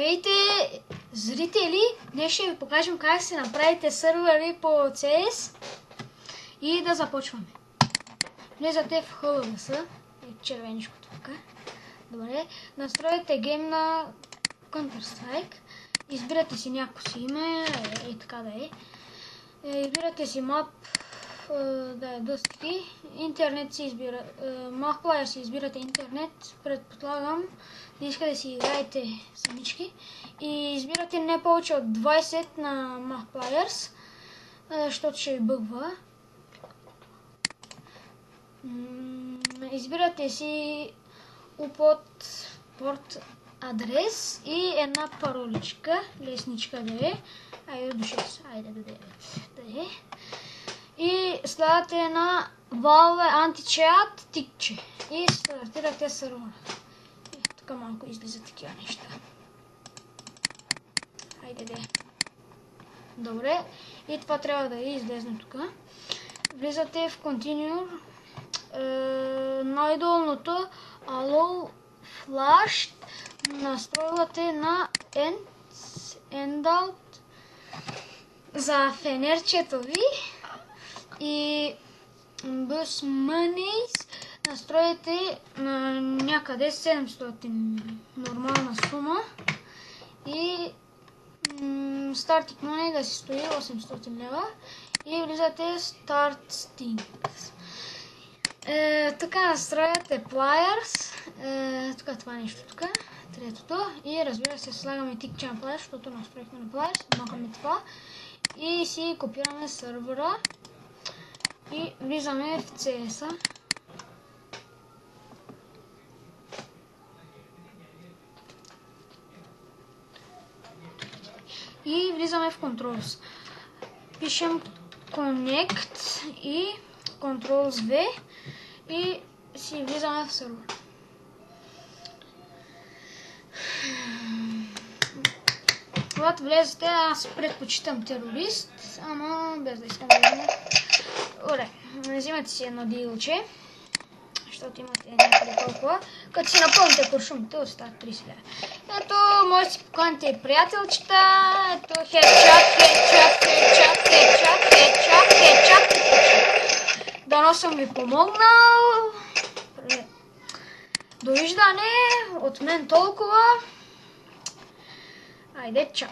Здравейте, зрители! Днес ще ви покажем как си направите сървъри по CS и да започваме. Влизате в HLS, червеничкото тук. Добре, настроите гейм на Counter-Strike, избирате си някакво си име и така да е. Избирате си мап, да е Dusty, интернет си избира, Mapplayer си избирате интернет, предполагам, не искате да си играете самички и избирате не повече от 20 на Mappliers, защото ще ви бъгва. Избирате си упод порт адрес и една пароличка, лесничка да е, айде до 6, айде до 9, да е. И слагате на Valve Anti-Chat тикче и стартирате сървъра. Тук малко излиза такива неща. Хайде де. Добре. И това трябва да излезне тук. Влизате в Continue. Най-долното Allow Flash. Настройвате на End-Out за фенерчето ви. И без Monies настроите на някъде 700 нормална сума и Starting Money да си стои 800 лева и влизате Start Stings. Тук настрояте Pliers, тук това нещо тук, третото и разбира се слагаме тикче на Pliers, защото настроихме на Pliers, махаме това и си копираме сървъра. И влизаме в CS-а. И влизаме в Controls. Пишем Connect и Controls V и си влизаме в сервер. Когато влезете, аз предпочитам терорист, ама без да искам да влезем. Добре, взимате си едно дилче, защото имате някъде толкова. Като си напълните куршумите, остават 30 лева. Ето, може да си поканите и приятелчета. Ето, хедчат. Дано съм ви помогнал. Довиждане, от мен толкова. Айде, чао.